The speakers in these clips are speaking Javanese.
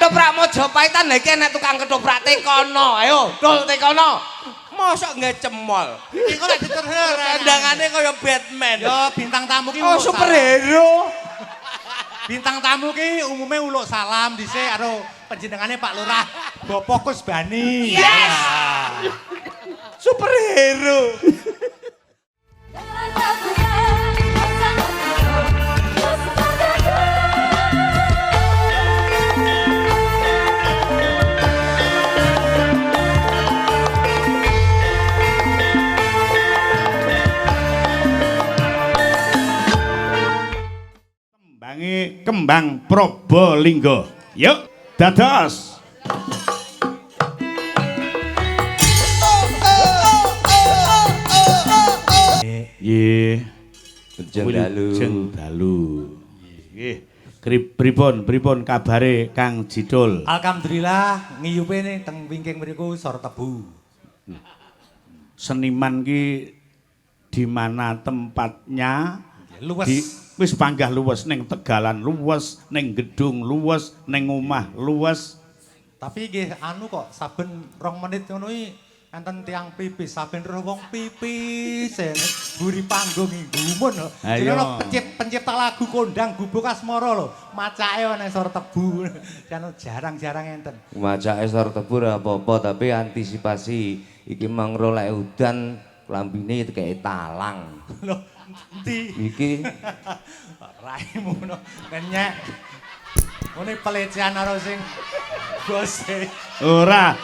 ketoprak Mojopaitan lha iki enek tukang ketoprak tekono. Ayo, dol tekono. Mosok nggak cemol. Iki kok lek diterus Kendangane kaya Batman. Yo bintang tamu ki Oh, superhero. Bintang tamu ki umumnya uluk salam dhisik karo panjenengane Pak Lurah Bapak Kusbani. Yes. Superhero. Kembang Probolinggo. Yuk, dados. Nggih. Wilujeng dalu. Nggih. Pripun kabare Kang Jidul? Alhamdulillah ngiyupe ning teng wingking mriku sor tebu. Seniman ki di mana tempatnya? Luwes. Wis panggah luwes ning Tegalan luwes, ning gedung luwes, ning omah luwes. Tapi nggih anu kok saben 2 menit ngono iki enten tiang pipis, saben roh wong pipis buri panggung gumun lho. Jenenge pencipta lagu kondang Gubuk Asmara lho. Macake ana sor tebu. Jan jarang-jarang enten. Macake sor tebu ora apa-apa tapi antisipasi iki mangro lek udan klambine kaya talang. Lho, endi? Iki Raimu ngono kenyek. Ngene pelecehan karo sing bose. Ora.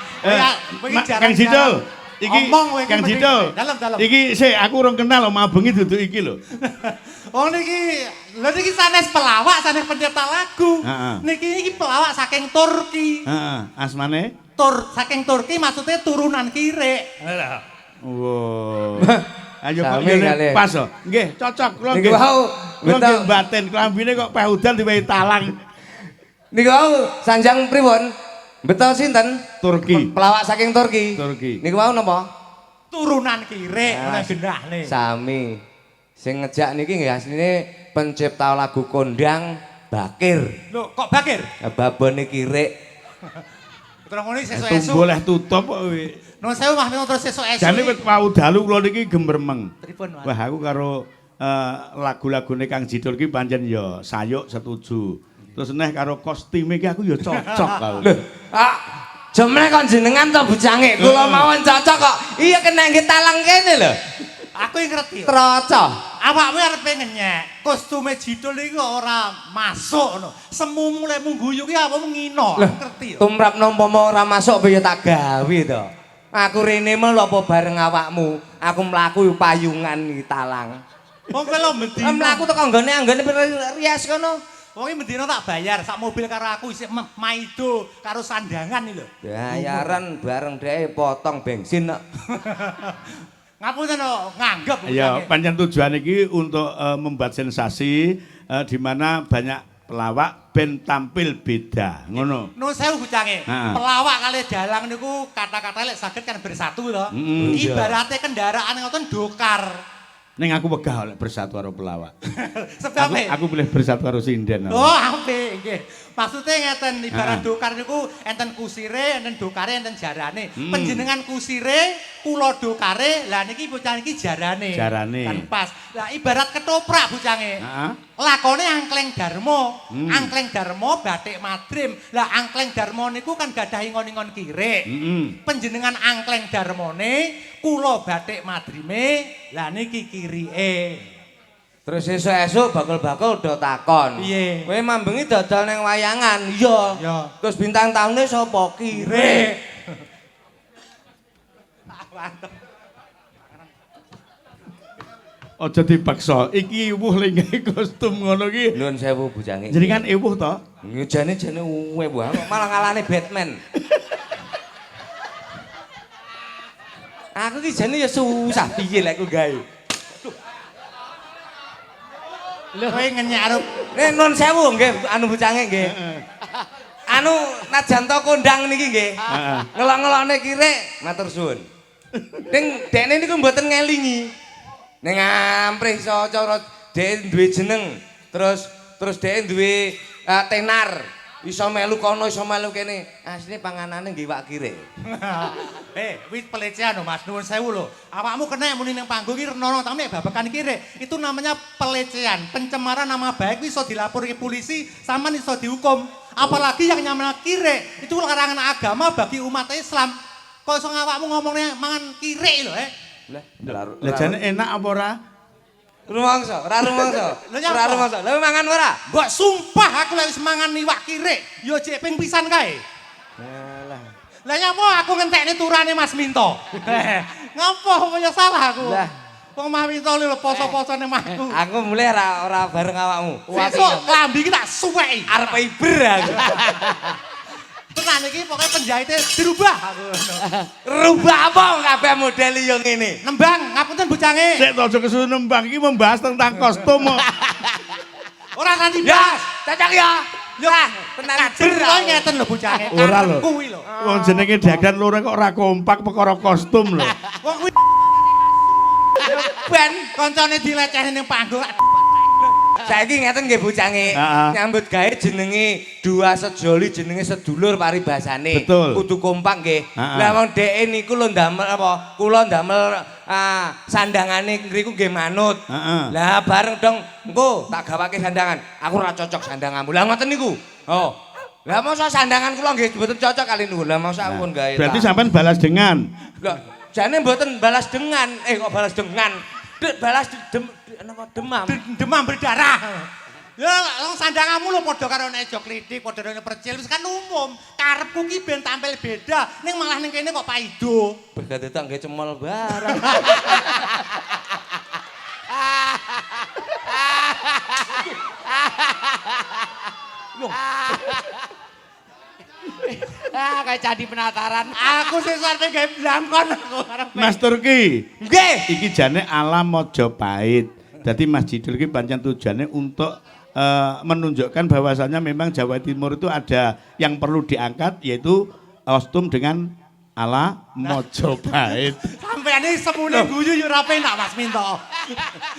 Kang Jidul. Iki Kang Jidul. Dalam. Iki sik aku urung kenal lho mabengi dudu iki lho. Oh niki, lha niki sanes pelawak, sanes pencipta lagu. Niki iki pelawak saking Turki. Heeh, asmane? Saking Turki maksudnya turunan Kirek. Wow. Ayo kok Sami ngene pas lho. Nggih, cocok kula nggih. Niku wau betul batin klambine kok peh udan diwehi talang. Niku wau sanjang pripun? Betul sinten? Turki. Pelawak saking Turki. Niku wau napa? Turunan Kirek ana gendahne. Sami. Sing ngejak niki nggih asline pencipta lagu kondang Bakir. Lho, kok Bakir? Babone Kirek. Terus ngene sesuk-esuk. Tumbuh leh tutup kok kowe. Nuwun sewu Mas terus sesuk-esuk. Jane wit wau dalu kula niki gembremeng. Pripun, Mas? Wah aku karo lagu-lagune Kang Jidul ki pancen ya sayuk setuju. Terus neh karo kostime iki aku ya cocok aku. Lho, jemene kon jenengan to bujange. Kula mawon cocok kok. Iya kena nggih talang kene lho. Aku yang ngerti. Troco. Awakmu arepe ngenyek. Kostume Jidul iki ora masuk ngono. Semumu lek mungguyu ki apa ngino. Aku ngerti. Tumrap nompama ora masuk ya tak gawe to. Aku rene mel apa bareng awakmu. Aku mlaku payungan iki talang. Wong kowe lho mendino. Mlaku teko anggone rias kono. Wong iki mendino tak bayar sak mobil karo aku isih maido karo sandangan iki lho. Bayaran bareng dhewe potong bensin kok. Ngapunten nganggep. Ya, pancen tujuan iki untuk membuat sensasi di mana banyak pelawak ben tampil beda, ngono. Nuwun sewu bucange. Pelawak kali dalang niku kata-kata lek saged kan bersatu to. Ibarate kendaraan ngoten dokar. Ning aku wegah oleh bersatu karo pelawak. Sebab aku boleh bersatu karo sinden. Oh, apik nggih. Maksudnya ngeten ibarat dokar niku enten kusire, enten dokare, enten jarane. Panjenengan kusire, kula dokare, lah niki bocah niki jarane. Kan pas. Lah ibarat ketoprak bocange. Lakone Angkleng Darmo. Angkleng Darmo batik madrim. Lah Angkleng Darmo niku kan gadah ingon-ingon kirek. Panjenengan Angkleng Darmone, kula batik madrime, lah niki kirike. Terus esuk-esuk bakul-bakul do takon. Piye? Kowe mambengi dodol ning wayangan. Iya. Terus bintang taune sapa? Kirek. Aja dipaksa. Iki iwuh ling kostum ngono ki. Nuwun sewu bujange. Jenengan iwuh to? Jane ewu malah ngalane Batman. Aku ki jane ya susah piye lek aku gawe. Lho kowe ngenyek arep Nun sewu nggih anu bucange nggih. Anu najan to kondang niki nggih. Ngelok-ngelokne kirek matur suwun. Ning dekne niku mboten ngelingi. Ning amprih iso cara dhek duwe jeneng. Terus dhek duwe tenar. Iso melu kono, iso melu kene. Asline panganane nggih wak kire. Wis pelecehan lho Mas, nuwun sewu lho. Awakmu kena muni ning panggung iki renono tapi babakan iki rek. Itu namanya pelecehan, pencemaran nama baik iso dilaporke polisi, sampean iso dihukum. Apalagi yang nyamana kire, itu larangan agama bagi umat Islam. Kok iso awakmu ngomongnya mangan kire lho, Lah jane enak apa ora? Rumangsa, ora rumangsa. Ora rumangsa. Lha mangan ora? Mbok sumpah aku lek wis mangan iwak kire, yo jek ping pisan kae. Alah. Lah nyapa aku ngentekne turane Mas Minto. Ngopo ya salah aku. Lah, wong Mas Minto lho poso-posone mahku. aku mulai ora bareng awakmu. Sesuk klambi iki tak suweki. Arep iber aku. Tenan iki pokoke penjahite dirubah aku. Rubah apa kabeh model yo ngene. Nembang, ngapunten bocange. Sik to aja kesuwen nembang iki membahas tentang kostum. Ora nanti Ya, bahas. cacak ya. Yo, tenan Kader ber. kok ngeten lho bocange. Ora lho. Kuwi lho. Wong jenenge dagan loro kok ora kompak perkara kostum lho. Wong kuwi Ben koncone dilecehne ning panggung. saiki ngeten nggih bocange. Nyambut gawe jenenge dua sejoli jenenge sedulur paribasane. Betul. Kudu kompak nggih. Lah wong dheke niku lho ndamel apa? Kula ndamel sandangane ngriku nggih manut. Lah bareng dong engko tak gawake sandangan. Aku ora cocok sandanganmu. Lah ngoten niku. Oh. Lah mosok sandangan kula nggih mboten cocok kali niku. Lah mosok aku pun gawe. Berarti sampean balas dengan. Lah jane mboten balas dengan. Kok balas dengan? Balas demam. Demam berdarah. Ya wong sandanganmu lho padha karo nek ejo klitik, padha karo percil wis kan umum. Karepku ki ben tampil beda, ning malah ning kene kok paido. Bergate tak nggih cemol barang. Kayak jadi penataran. Aku sing sarpe gawe blangkon aku arep. Mas Turki. Nggih. Iki jane alam Mojopahit. Jadi Mas Jidul iki pancen tujuannya untuk menunjukkan bahwasannya memang Jawa Timur itu ada yang perlu diangkat yaitu kostum dengan ala Mojopahit. Sampeyan iki semune guyu yo ora penak Mas Minto.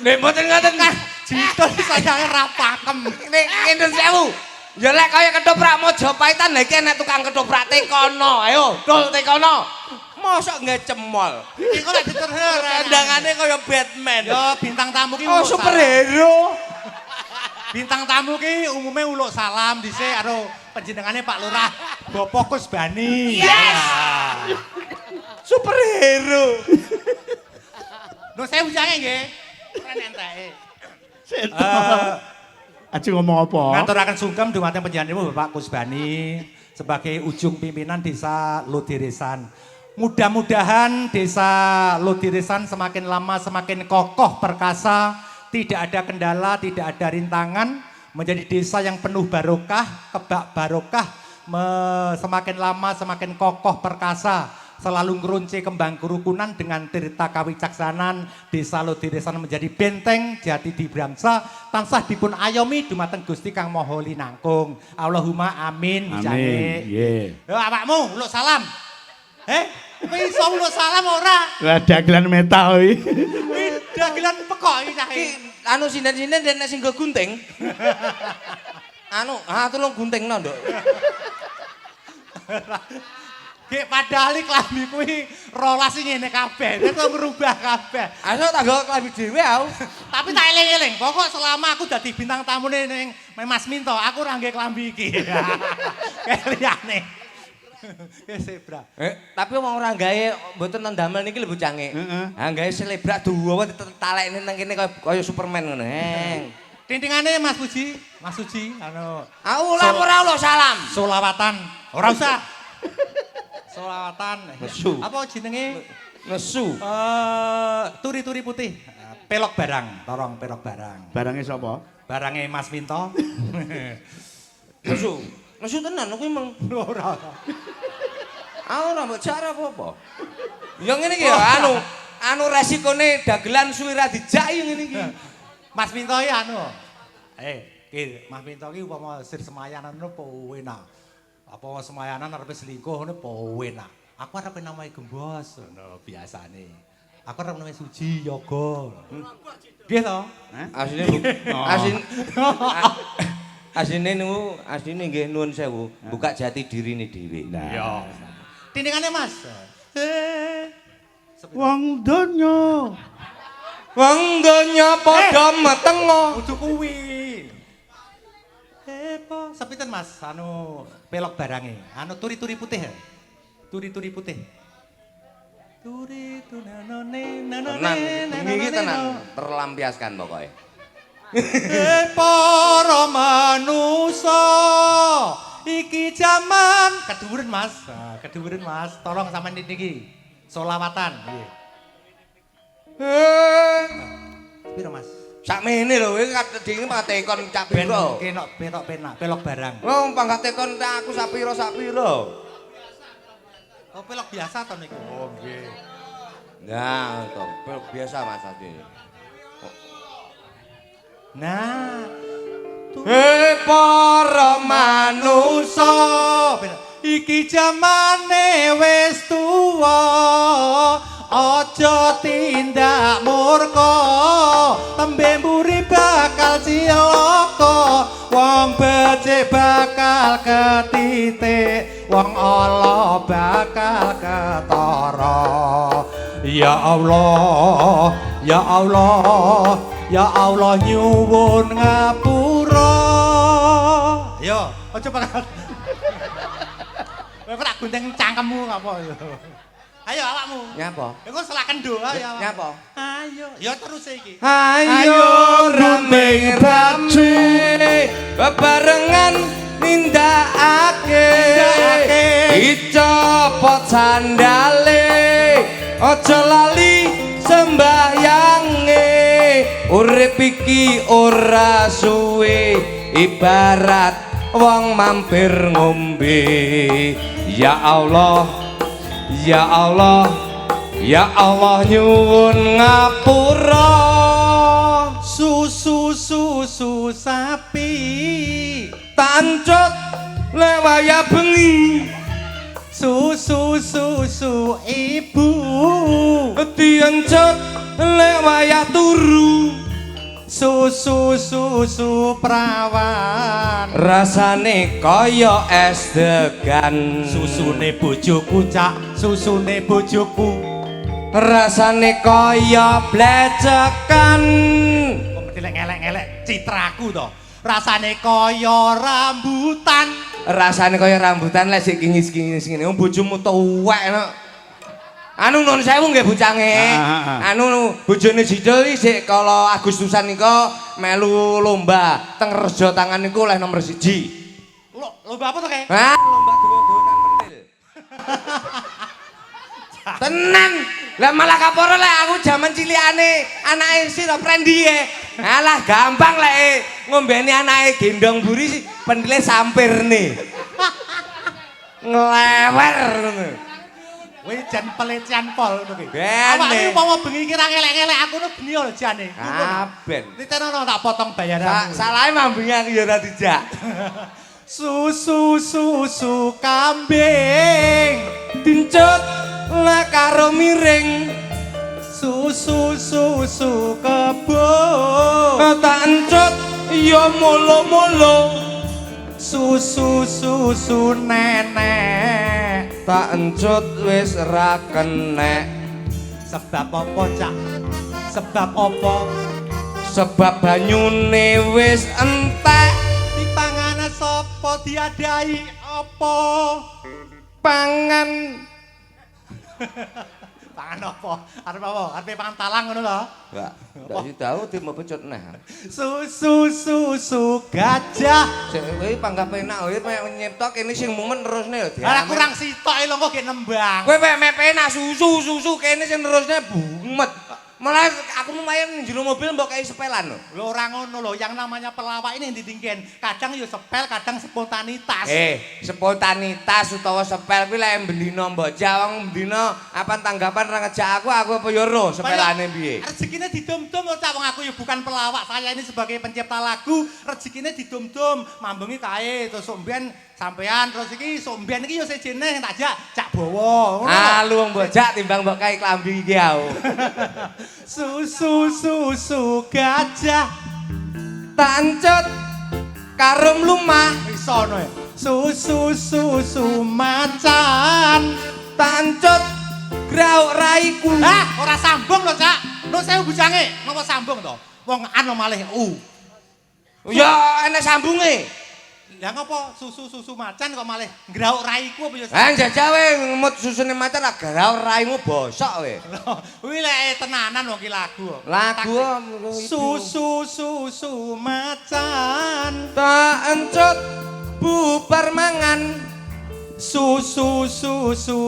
Nek mboten ngoten kan Jidul sayange ra pakem. nek ngenten sewu. Ya lek kaya ketoprak Mojopahitan lha iki enek tukang ketoprak tekono. Ayo, dol tekono. Mosok nggak cemol. Iki kok lek diterher. Sandangane kaya Batman. Yo bintang tamu ki Oh, superhero. Bintang tamu ki umume uluk salam dhisik karo panjenengane Pak Lurah Bapak Kusbani. Yes! Superhero. Lho saya ujange nggih. Keren enteke. Aja ngomong apa? Ngaturaken sungkem dumateng panjenenganipun Bapak Kusbani sebagai ujung pimpinan Desa Lodiresan. Mudah-mudahan Desa Lodiresan semakin lama semakin kokoh perkasa, tidak ada kendala, tidak ada rintangan, menjadi desa yang penuh barokah, kebak barokah, semakin lama semakin kokoh perkasa, selalu ngerunci kembang kerukunan dengan tirta kawicaksanan. Desa Lodiresan menjadi benteng jati di Bramsa, tansah dipun ayomi dumateng Gusti Kang Maha Linangkung. Allahumma amin. Amin. Nggih. Yo awakmu uluk salam. Kowe iso uluk salam ora? Lah dagelan metal iki. Dagelan pekok iki cah iki. Anu sinden-sinden dan sing nggo gunting. Tolong guntingno, Nduk. Gek padahal klambi kuwi rolas sing ngene kabeh, itu merubah kabeh. Ayo tak nggo klambi dhewe aku. Tapi tak eling-eling, pokok selama aku dadi bintang tamune ning Mas Minto, aku ora nggih klambi iki. Keliyane. Sebra. Tapi wong ora gawe mboten ndamel niki lho bocange. Gawe selebrak duwa talekne nang kene kaya Superman ngono. Tintingane Mas Puji, Mas Suji anu. Ora salam. Solawatan. Ora usah. Solawatan. Nesu. Apa jenenge? Nesu. Turi-turi putih. Pelok barang, torong pelok barang. Barangnya sapa? Barange Mas Minto. Nesu. Nesu tenan kuwi meng. Ora. Ora mbok cara apa-apa. Ya ngene iki ya anu resikone dagelan suwi ra dijak ya ngene iki. Mas Minto iki anu. Iki Mas Minto iki upama sir semayanan apa enak. Apa semayanan arep selingkuh ngono apa enak. Aku arep namae Gembos ngono biasane. Aku arep namae Suji Yoga. Piye to? Asline Asline niku nggih nuwun sewu, buka jati dirine dhewe. Nah. Tindingane Mas. Wong donya. Wong donya padha metengo. Kudu kuwi. Po, sepiten Mas, anu pelok barange. Anu turi-turi putih. Turi-turi putih. Turi tunanone Tenan, iki tenan terlampiaskan pokoke. para manusa iki jaman keduwuren Mas. Keduwuren Mas, tolong sampean niki. Solawatan nggih. Piro Mas? Sakmene lho, iki kadhe patekon cak Ben piro. kenok betok penak, pelok barang. Wong pangkat tekon aku sapiro. Oh, pelok biasa to niku. Oh, nggih. Nah, to, biasa Mas Adi. Nah, Para manusa iki jamane wis tuwa, aja tindak murka, tembe mburi bakal cilaka, wong becik bakal ketitik, wong ala bakal ketara. Ya Allah, ya Allah, ya Allah nyuwun ngapura. Yo, aja banget. Kowe tak gunting cangkemmu apa yo. Ayo awakmu. Nyapa? Engko selaken doa ya. Nyapa? Ayo, yo terus iki. Ayo rame-rame bebarengan nindakake dicopot sandale aja lali sembahyange urip iki ora suwe ibarat wong mampir ngombe ya Allah ya Allah ya Allah nyuwun ngapura Susu sapi tancut lewaya bengi susu ibu diencut lewaya turu susu perawan rasane kaya es degan susune bojoku cak susune bojoku rasane kaya blecekan kok mesti ngelek-ngelek citraku to rasane kaya rambutan rasane kaya rambutan lek sik kingis-kingis ngene wong bojomu tuwek no. Anu nun sewu nggih bocange. Anu bojone Jidul iki sik kala Agustusan nika melu lomba teng Rejo Tangan niku oleh nomor 1. Lomba apa to kae? Hah, lomba dodonan pentil. Tenan. Lah malah kaporo lek aku jaman cilikane anake si to Prendie. Alah gampang lek ngombeni anake gendong buri pentile sampirne. Nglewer ngono. Kowe jan pelecehan pol ngono ki. Bene. Awake umpama bengi kira ngelek-ngelek aku nu geni lho jane. Aben. Nitenono tak potong bayaran. Salahe mambinge aku ya ora dijak. Susu kambing Dincut lah karo miring. susu kebo Tak encut ya molo-molo. susu nenek Tak encut wis ra kenek. sebab apa cak sebab apa Sebab banyune wis entek. dipangane sapa diadai apa Pangan pangan apa arep apa arep pangan talang ngono lho enggak ndak tahu tim pecut neh. susu gajah Sik kowe panggah penak kowe nyipta kene sing mumen terusne lho. ala kurang sitok lho kok ge nembang Kowe mek penak susu kene sing terusne bumet. Malah aku lumayan njero mobil mbok kei sepelan lho. lho ora ngono lho yang namanya pelawak ini ditingken kadang yo sepel kadang spontanitas Spontanitas utawa sepel kuwi lek bendina mbok jawang bendina apa tanggapan ra ngejak aku apa ya ro sepelane piye. Rezekine didum-dum lho cak wong aku ya bukan pelawak saya ini sebagai pencipta lagu rezekine didum-dum mambengi kae terus sok mbiyen sampean terus iki sok mbiyen iki yo sejene tak jak cak bawa ngono Ah lu wong mbok jak timbang mbok kae klambi iki aku. susu gajah Tancut Karum lumah Iso no ya. Susu macan. tancut grauk raiku. Hah, ora sambung lho, Cak. Nuwun sewu bujange, napa sambung to? Wong anu malih Ya enek sambunge. Lah ngopo susu macan kok malih ngrauk raiku apa ya? Jajal we ngemut susune macan lah grauk raimu bosok we. Kuwi lek tenanan wong ki lagu. Lagu Susu macan. tak encut bubar mangan. Susu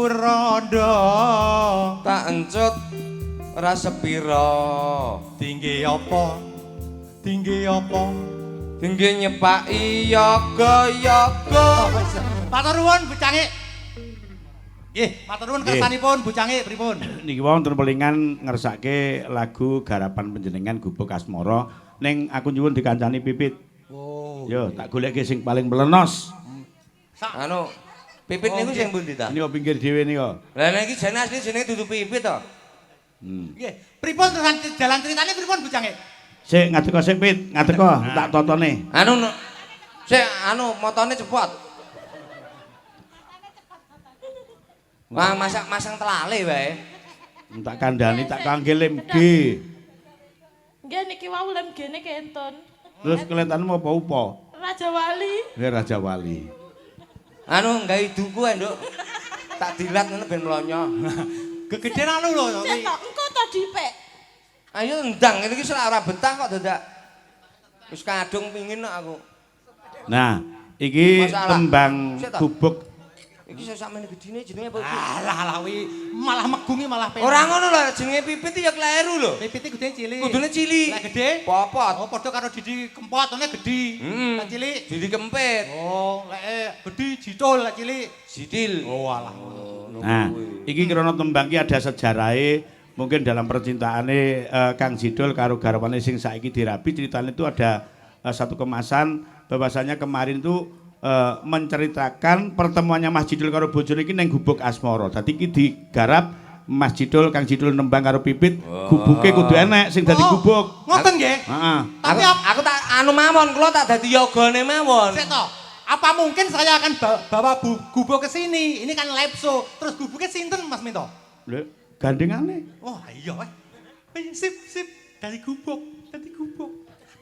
rondo. Tak encut ora sepira. Tinggi apa? Tinggi nyepaki yoga-yoga. Matur nuwun bucange. Nggih, matur nuwun kersanipun bucange pripun? Niki wonten pelingan ngersake lagu garapan panjenengan Gubuk Asmara ning aku nyuwun dikancani Pipit. Oh. Yo, tak goleke sing paling melenos. Anu Pipit niku sing pundi ta? Ini kok pinggir dhewe nika. Lah niki jane asli jenenge dudu Pipit to. Nggih, pripun terus jalan ceritane pripun bucange? Sik ngadeka sik Pit, ngadeka tak totone. Anu sik motone cepot. Wah, masang telale wae. Tak kandhani tak kangge lem G. Nggih niki wau lem gene kentun. Terus kelihatanmu apa upo? Raja Wali. Ya Raja Wali. Anu gawe duku ae, Nduk. Tak dilat ngono ben mlonyo. Gegeden anu lho. Cek tok engko to dipik. Ayo ndang ngene iki ora betah kok dadak. Wis kadung pingin aku. Nah, iki Masalah. tembang Sik, toh. gubuk. Iki sakmene gedine jenenge apa iki? Alah kuwi malah megungi malah penak. Ora ngono lho, jenenge Pipit ya kleru lho. Pipite gede cilik. Kudune cilik. Lah gede? Popot. Oh, padha karo Didi Kempot, ngene gede. Lah cilik. Didi kempit. Oh, lek gede jitul lah cilik. Sidil. Oh, alah. Nah, iki krana tembang iki ada sejarahe. Mungkin dalam percintaane Kang Jidul karo garwane sing saiki dirabi ceritanya itu ada satu kemasan bahwasanya kemarin itu menceritakan pertemuannya Mas Jidul karo bojone iki ning Gubuk Asmara. Dadi iki digarap Mas Jidul, Kang Jidul nembang karo Pipit, gubuke kudu enek sing dadi gubuk. Ngoten nggih? Heeh. Tapi Aku tak anu mawon, kula tak dadi yogane mawon. Sik to. Apa mungkin saya akan bawa gubuk ke sini? Ini kan live show. Terus gubuknya sinten Mas Minto? Lho, gandengane. Oh iya sip dari gubuk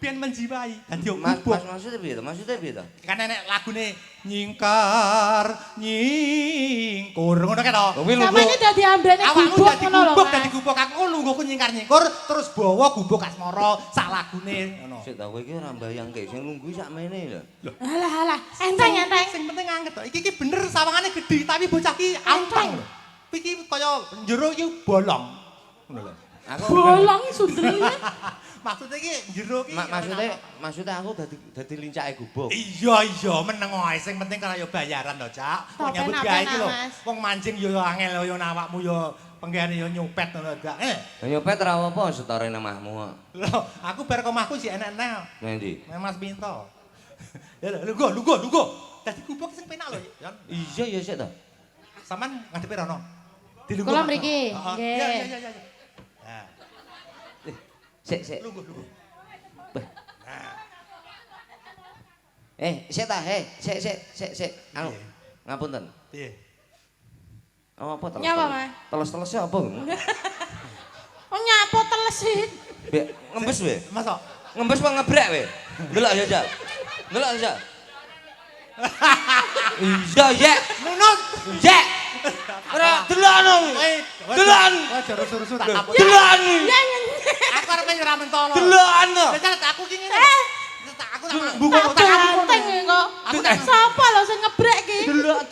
biar menjiwai dadi gubuk. Maksudnya piye to? Maksudnya piye to? Kan enek lagune nyingkur ngono kan to. Kuwi lho. Samane dadi ambene Awakmu gubuk dadi ngono lho. gubuk Mas. dadi gubuk aku lungguhku nyingkar-nyingkur terus bawa gubuk asmara sak lagune ngono. Sik ta kowe iki ora mbayangke sing lungguh sakmene lho. Alah enteng. Sing penting anget to. Iki bener sawangane gedhi tapi bocah ki ampang lho. Iki kaya njero iki bolong. Ngono lho. Bolong sundrine. Maksudnya iki njero ki Maksudnya aku dadi lincake gubuk. Iya meneng wae sing penting kaya bayaran to, Cak. Wong nyambut gawe iki lho. Wong mancing yo angel yo awakmu yo penggene yo nyupet ngono dak. Nyopet ora apa setore nang omahmu. Lho, aku bar ke omahku sih enak-enak. Nang ndi? Mas Minto. Ya lugo. Dadi gubuk sing penak lho, Yon. Iya ya sik to. Saman ngadepe rono. Dilungguh. Kula mriki. Nggih. Iya. Nah, Sik. lungguh. Sik ta, sik. Anu. Ngapunten. Piye? Apa teles? Nyapa, Mas? Teles-teles apa? Oh nyapo telesit. Ngembes we. Masuk. Ngembes apa ngebrek we? Delok ya, Delok ya. Iya. Nunut. Ya. Ora delok. Delan. Wah, rusuh-rusuh tak tapuk. Delan. Aku arep nyerah mentolo. Delan. Lah aku ki ngene. Aku tak buka Tak otak aku. ganteng kok. Sapa lho sing ngebrek ki? Delok.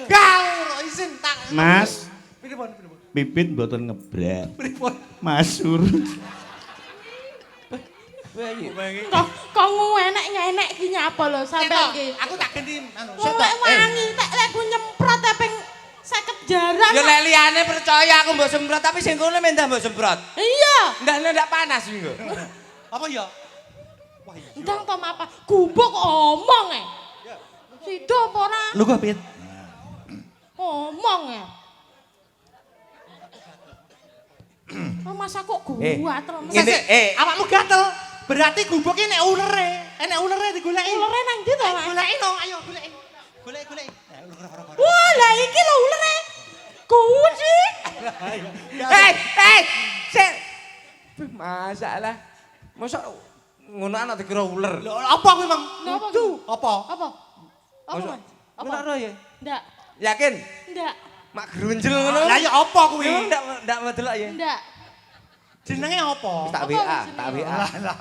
Gaur izin tak. Mas, Pripun. Pipit mboten ngebrek. Pripun. Masur. Kok enek ki nyapa lho sampean ki. Aku tak ganti anu. Wong lek wangi lek ku nyemprot ping 50 jaran. Ya lek liyane percaya aku mbok semprot tapi sing kono mendah mbok semprot. Iya. Ndak panas iki kok. Apa ya? Wah iya. Ndang to apa? Gubuk omong Sido apa ora? Lu kok Pit? Omong Oh, masa kok kuat terus. Ngene, Awakmu gatel. Berarti gubuk iki nek ulere. Enek ulere digoleki. Ulere nang ndi to, Mas? Goleki no, ayo goleki. Goleki. Wah, lah iki lho ulere. Kunci. Sik. Masalah. Mosok ngono anak dikira uler. Lho, apa kuwi, Mang? Napa? Apa? Apa? Apa, Mosok Mas? Apa? ular ya? Ndak. Yakin? Ndak. Mak grunjel ngono. Lah ya apa kuwi? Memang ndak mau delok ya? Ndak. Jenenge apa? Tak Apa WA, jenenge? tak WA. Lah.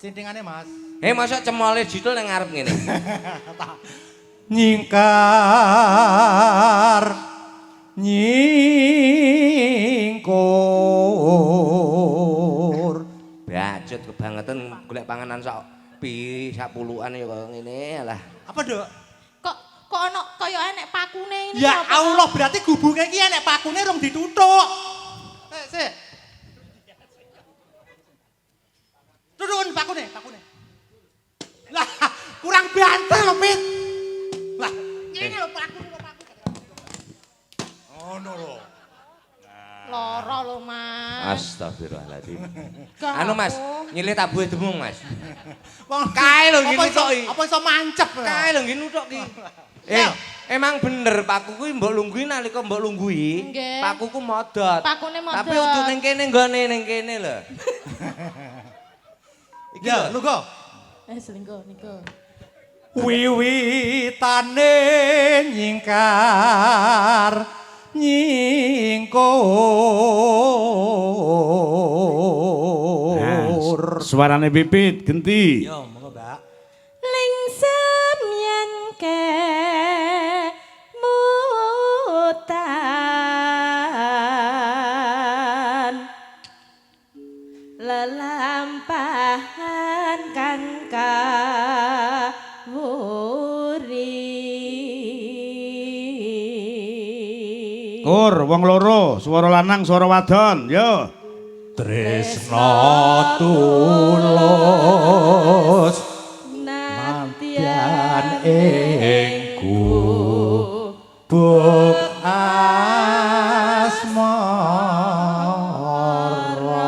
Cintingane, Mas. Mosok cemole judul nang ngarep ngene. Nyingkur. Bacut kebangetan golek panganan sak sak puluhan ya kaya ngene alah. Apa, Dok? Kok ana kaya enek pakune ini. Ya Allah, berarti gubuknya iki enek pakune rung dituthuk. Sik. Turun pakune. Lah, kurang banter lho, Pit. Lah, ini lho pakune. Ono lho. Lara lho, Mas. Astagfirullahaladzim. Gak Anu Mas, apa. nyilih tabuhe demung Mas. Wong Kae lho ngene tok iki. Apa iso mancep? Kae lho ngene tok iki. Emang bener paku kuwi mbok lungguhi nalika mbok lungguhi, Nggih. pakuku modot. Pakune modot. Tapi udu ning kene nggone ning kene lho. Iki Ya, lho. lu go. Selingkuh niku. Wiwitane nyingkur. Suarane Pipit genti. Yo, monggo, Mbak. Lingsem yen ke mutan lelampahan kang kawuri. Kur wong loro, swara lanang, swara wadon. Yo. Tresna tulus Nantian ing gubuk asmara.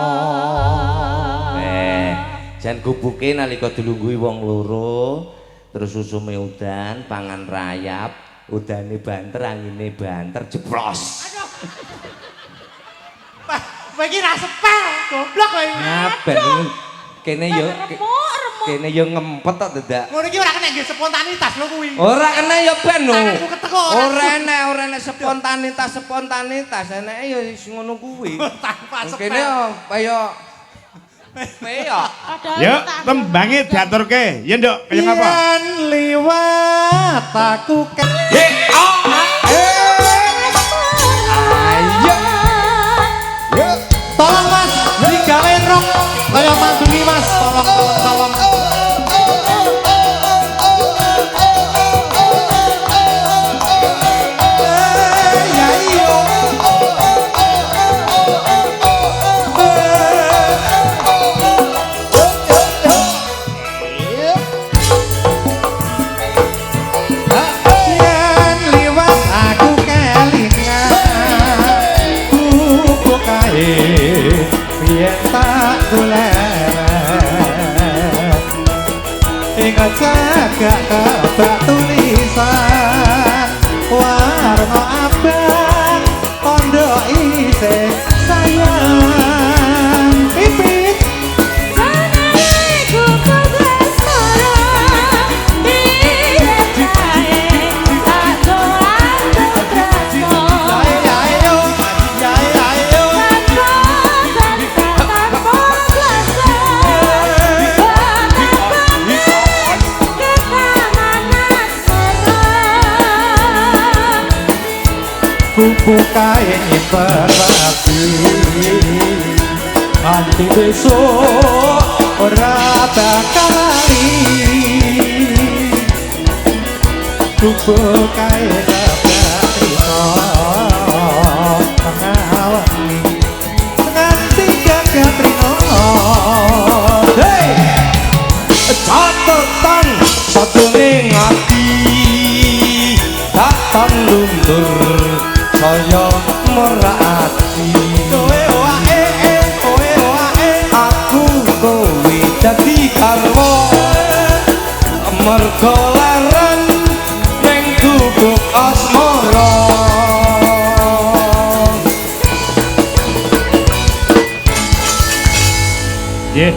Jan gubuke nalika dilungguhi wong loro, terus susume udan, pangan rayap, udane banter, angine banter, jeblos. Kowe iki ra sepel, goblok kowe. Ngaben kene yo remuk. kene yo ngempet tok dadak. Ngono iki ora kena nggih spontanitas lho kuwi. Ora kena yo ben lho. Tanganku keteko, ora. Ora enek spontanitas eneke yo wis ngono kuwi. Tanpa sepel. Kene yo kaya peyo. Yo, tembange diaturke. Ya, Nduk, kaya ngapa? Yen liwat aku tolong Mas, digawe rok kaya mandungi Mas, tolong. Ya iyo. Yen liwat aku kelingan buku kae yen tak golek ingat jaga kebak tulisan warna abang pondok isih sayang pipit kuku kain berarti nanti besok ora bakal lali kuku kain berarti mengawali nganti jagat rino hey Catatan satuning ati tak luntur saya merati kowe wae mergo leren ning gubuk asmara. Nggih.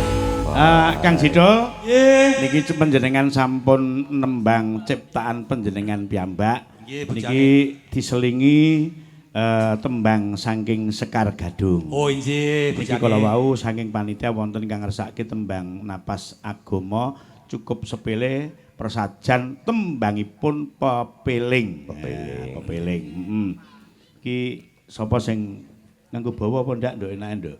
Kang Jidul. Nggih. Niki panjenengan sampun nembang ciptaan panjenengan piyambak. Nggih, Niki diselingi tembang saking Sekar Gadung. Oh nggih, Niki kala wau saking panitia wonten kang ngersake tembang Napas Agama cukup sepele persajan tembangipun pepeling. Pepeling. Iki sapa sing nganggo bawa apa ndak nduk enake nduk?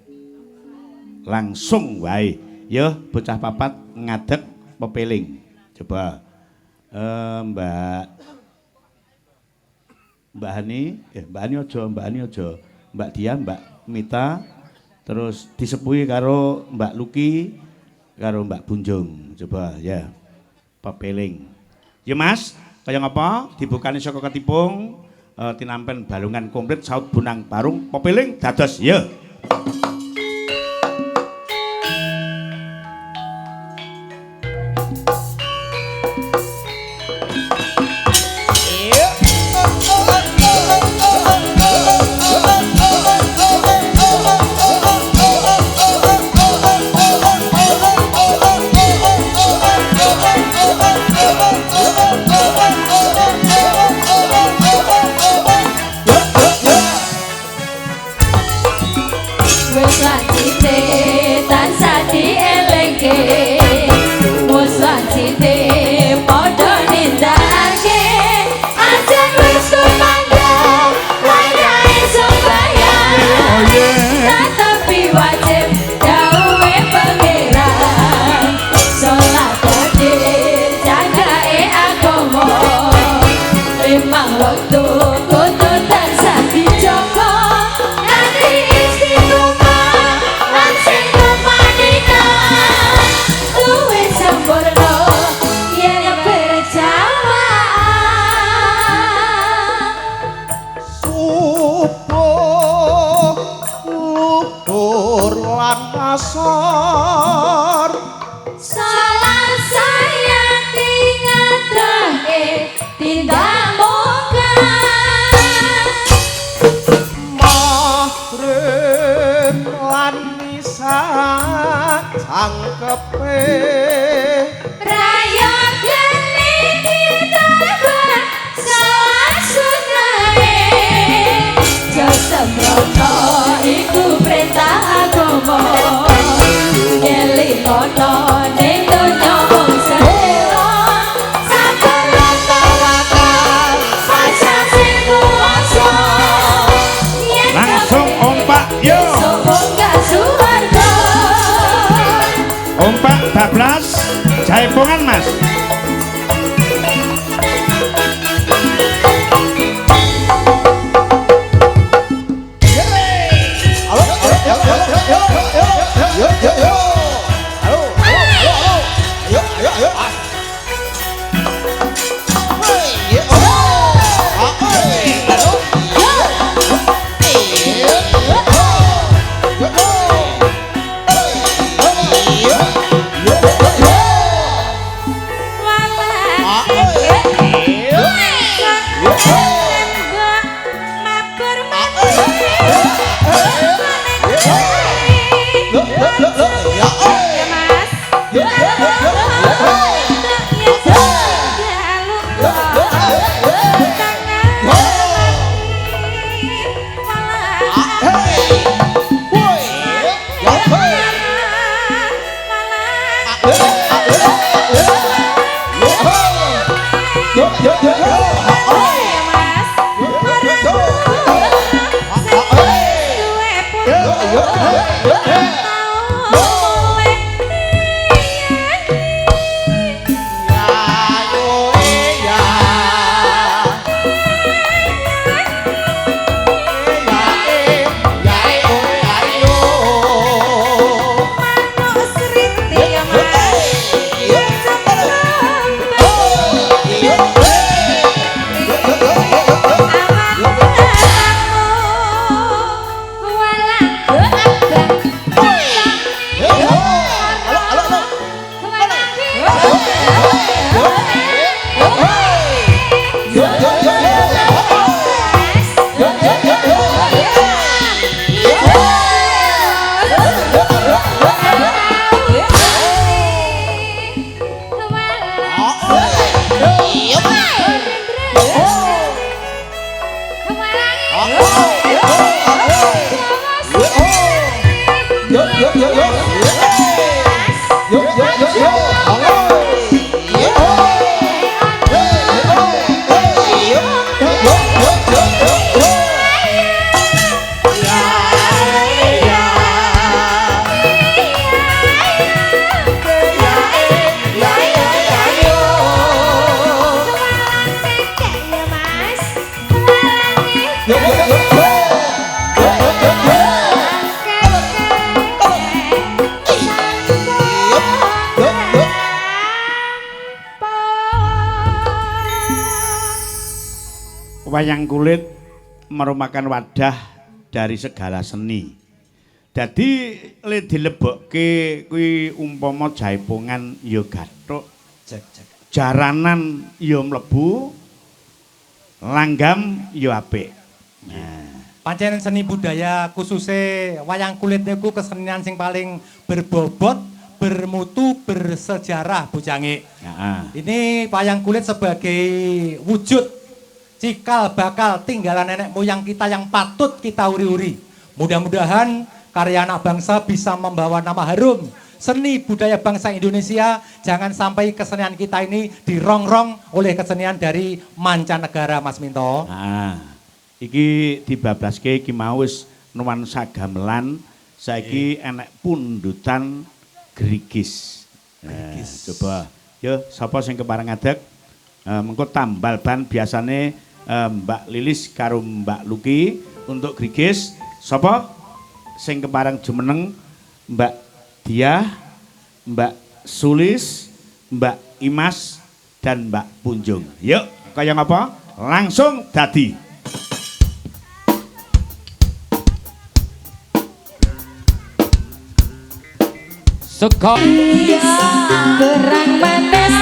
Langsung wae. Ya bocah papat ngadeg pepeling. Coba Mbak Hani aja, Mbak Dian, Mbak Mita, terus disepuhi karo Mbak Luki, karo Mbak Bunjung. Coba ya, pepeling. Ya Mas, kaya ngapa? Dibukani saka ketipung, tinampen balungan komplit saut bunang barung, pepeling dados ya. Ompak bablas jaipongan Mas. Wayang kulit merupakan wadah dari segala seni. Jadi le dilebokke kuwi umpama jaipongan ya gathuk, jaranan ya mlebu, langgam ya apik. Nah, Pancen seni budaya khususnya wayang kulit niku kesenian sing paling berbobot, bermutu, bersejarah Bujangi. nah, Ini wayang kulit sebagai wujud cikal bakal tinggalan nenek moyang kita yang patut kita uri-uri. Mudah-mudahan karya anak bangsa bisa membawa nama harum seni budaya bangsa Indonesia. Jangan sampai kesenian kita ini dirongrong oleh kesenian dari mancanegara, Mas Minto. nah. Iki dibablaske iki mau wis nuansa gamelan, saiki enek pundutan gerigis. Nah, coba yo sapa sing kepareng ngadeg? Mengko tambal ban biasane Mbak Lilis karo Mbak Luki untuk grigis. Sapa sing kepareng jumeneng? Mbak Diah, Mbak Sulis, Mbak Imas dan Mbak Punjung. Yuk, kaya ngapa? Langsung dadi. Suka Berang manis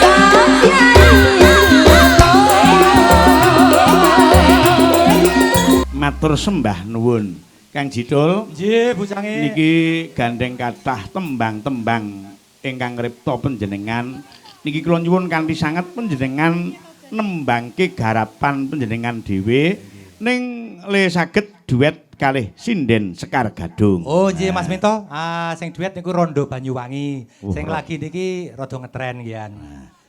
Matur sembah nuwun Kang Jidul. Nggih, Bujangi. Niki gandeng kathah tembang-tembang ingkang ngripta panjenengan. Niki kula nyuwun kanthi sanget panjenengan nembangke garapan panjenengan dhewe ning le saged duet kalih sinden Sekar Gadung. Oh, nggih Mas Minto. Sing duet niku Rondo Banyuwangi. Sing lagi niki rada ngetren kian.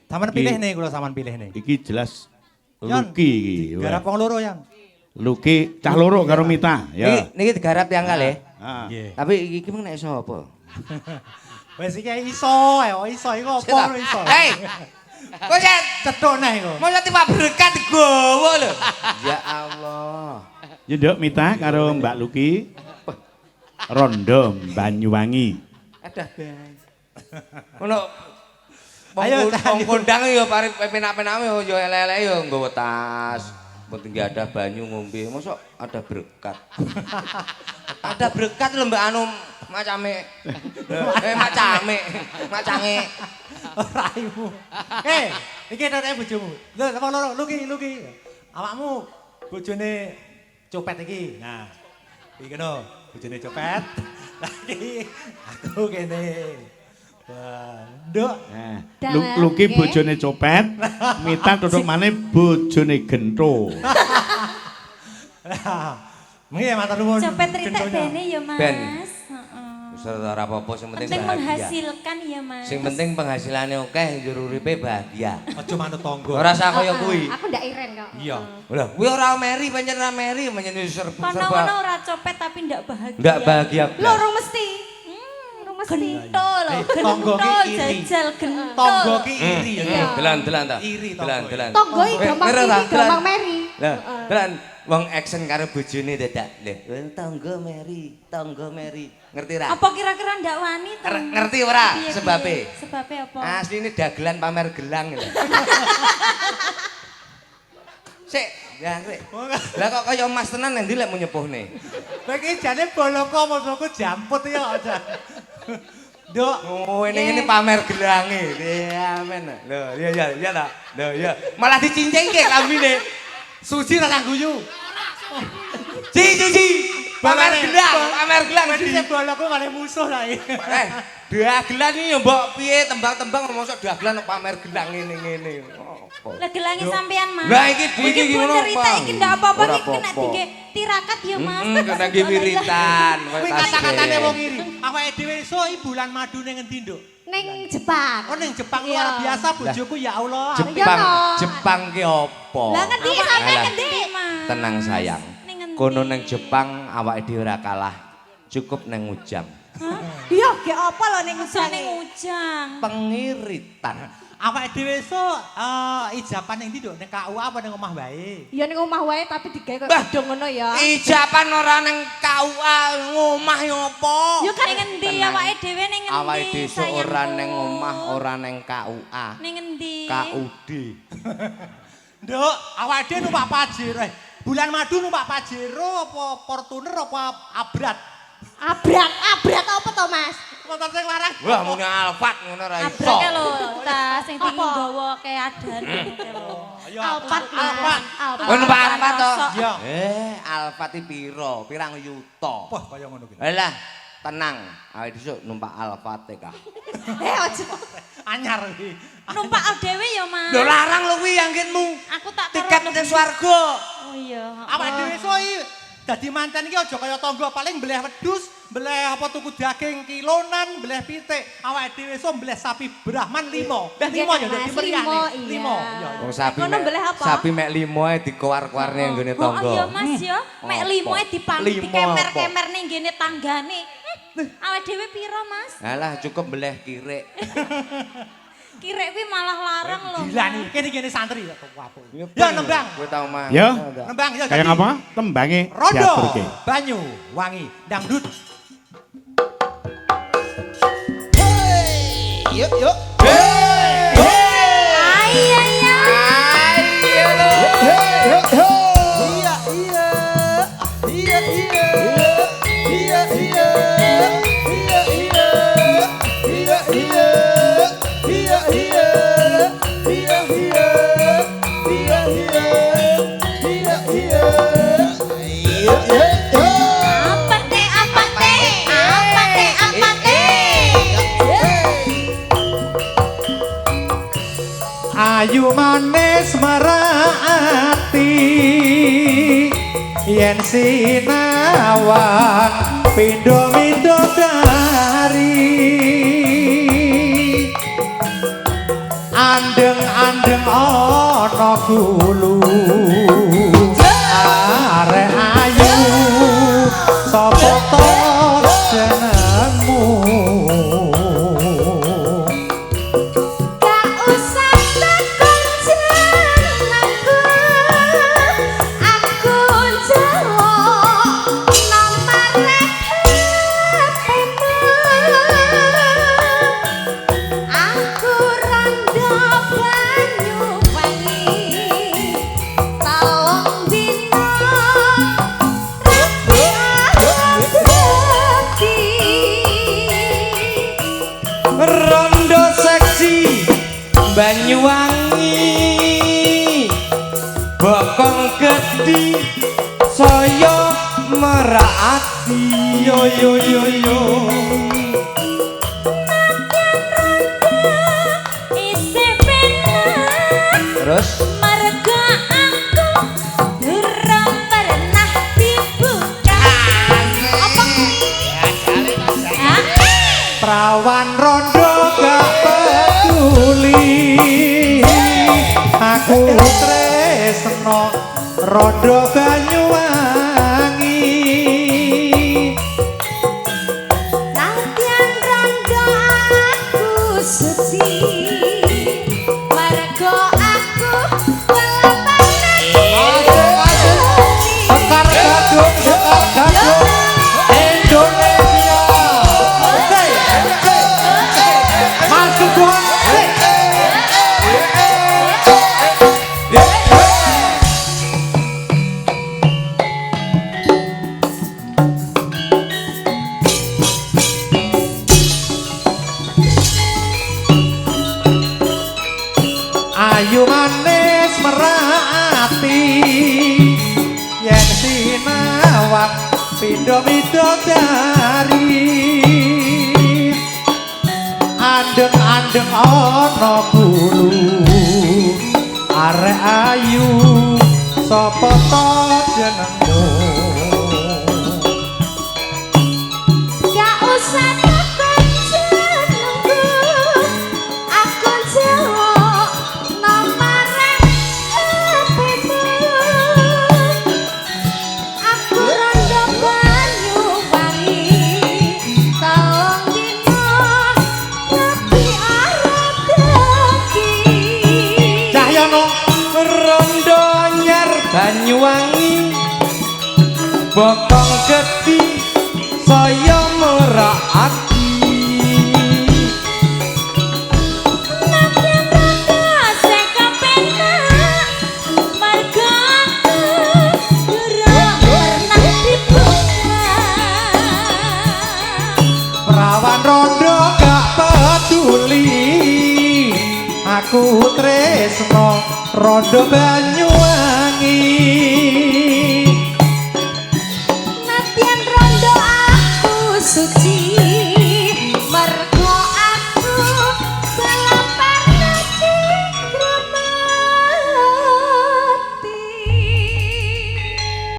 Sampeyan pilih nih, kula sampeyan pilih nih. Iki jelas Yan, Luki iki. Garap wong loro yang. Luki cah loro karo Mita, ya. Niki digarap yang kalih. Ah. Nggih. Tapi iki mung nek sapa? Wes iki iso, iso iku apa iso. Hei. Kok ya Cethuk neh iku. mau tiba berkat digowo lho. Ya Allah. Ya nduk Mita karo Mbak Luki. Rondo Banyuwangi. Ada bae. Ono Ayo, wong kondang ya pare penak-penake yo elek-elek yo nggawa tas. Penting ada banyu ngombe. Mosok ada berkat. Ada berkat lho Mbak anu macame. Macange. Raimu. Iki enake bojomu. Lho, apa loro? Luki. Awakmu bojone copet iki. Nah. Iki kena bojone copet. Lagi aku kene. Wah, nduk. Nah, Luki bojone copet, Mita tutuk maneh bojone gentho. Nggih, matur nuwun. Copet ritek bene ya Mas. Ben. Heeh. Wis ora apa-apa sing penting Penting bahagia. menghasilkan ya Mas. Sing penting penghasilannya akeh njur uripe bahagia. Aja manut tangga. Ora usah kaya kuwi. Aku ndak iren kok. Iya. Lah, kuwi ora meri pancen ora meri pancen serba. Kono-kono ora copet tapi ndak bahagia. Ndak bahagia. Loro mesti. Rung mesti. Gento lho, Tangga gento ki iri. jajal gento. Tangga ki iri. Delan ta. Iri Delan. Tonggo iki gampang Ngerti ta? iri, gampang meri. Lah, delan wong action karo bojone dadak. Lho, tangga meri. Ngerti ra? Apa kira-kira ndak wani to? Ngerti ora Piye-piye? sebabe? Sebabe apa? Asline dagelan pamer gelang lho. Sik, ya rek. Lah kok kaya Mas tenan endi lek mau nyepuhne? Kowe iki jane boloko musuhku jamput ya aja. Nduk. Oh, ini pamer gelange. Ya men. Lho, iya ta. Lho, iya. Malah dicincengke kambine. Suci rasa guyu. Ci. Pamer gelang. Berarti saya bolakku malah musuh lah. Dagelan iki ya mbok piye tembang-tembang mosok dagelan pamer gelang ngene-ngene. Lah gelange sampean, Mas. Lah iki iki ngono cerita iki ndak apa-apa Ora iki kena dige tirakat ya, Mas. Kena nggih wiritan. Kuwi kata-katane wong iri. Awake dhewe iso bulan madu ning endi, Nduk? Ning Jepang. Oh ning Jepang luar biasa bojoku ya Allah. Jepang ki apa? Lah ngendi sampean Alah, ngendi, Mas? Tenang sayang. Ning endi? Kono ning Jepang awake dhewe ora kalah. Cukup ning Ujang. Iya, ge apa lho ning Ujang ujane? ning ujang. Pengiritan. Awake dhewe iso ijapan ning ndi, Nduk? Ning KUA apa ning omah wae? Ya ning omah wae tapi digawe kok Bah, gedung ngono ya. Ijapan ora ning KUA ngomah ya apa? Yo kan ning endi awake dhewe ning endi? Awake dhewe sayangku? ora ning omah, ora ning KUA. Ning endi? KUD. Nduk, awake dhewe numpak Pajero. Bulan madu numpak Pajero apa Fortuner apa Abrat? Abrak apa to, Mas? Motor sing larang. Wah, muni Alphard ngono ra iso. Abrake lho, tas sing tinggi dawa keadan lho. Ya Alphard. Oh, numpak Alphard to. Iya. Alphard iki piro? Pirang yuta. Wah, kaya ngono kuwi. Alah, tenang. Awake dhisik numpak Alphard ka. Aja. Anyar iki. Numpak dhewe ya, Mas. Lho larang lho kuwi anggenmu. Aku tak Tiket karo- ning swarga. Oh iya. Awake dhewe iso dadi manten iki aja kaya tangga paling mbleh wedhus, mbleh apa tuku daging kilonan, mbleh pitik. Awake dhewe iso mbleh sapi Brahman 5. Dah 5 ya dadi meriane. 5. Ya. Wong sapi Ngono mek mbelah apa? sapi mek 5 ae dikoar-koarne nggone Oh tangga. iya, Mas ya. Mek Apa? limoe Limo dikemer-kemer ning ngene tanggane. Awake dhewe piro, Mas? Alah cukup beleh kirik. Kirek kuwi malah larang lho. Gila nih, kene santri ya apa. Ya Ya nembang. Kowe tau mah. Ya. Nembang ya. Kayak jadi apa? Tembange Rondo, diaturke. banyu, wangi, dangdut. Yuk, yuk. Ayu manis meraati yen sinawan pindho-pindho dari andeng-andeng ana gulu arek ayu sapa to jenengmu. Rondo seksi Banyuwangi Bokong gedhi saya meraati yo yo yo yo. Terus Merga aku durung pernah dibuka. Apa kuwi? Prawan rondo gak peduli aku tresno rondo Banyuwangi. Latihan rondo aku sedih. Merga aku Sekar gadung Indonesia. Masuk gua. ati yen sinawang pindho widodari andeng-andeng ana bulu arek ayu sapa to jenengmu Gak usah takon jenengku, aku jawab nomor HP-mu. Aku rondo Banyuwangi, tolong dino tapi arep deki. Cahyono Rondo Anyar Banyuwangi Bokong Gedhi saya merak ati Sing kepenak mergo aku durung pernah dibunga. perawan rondo gak peduli aku tresno rondo Banyuwangi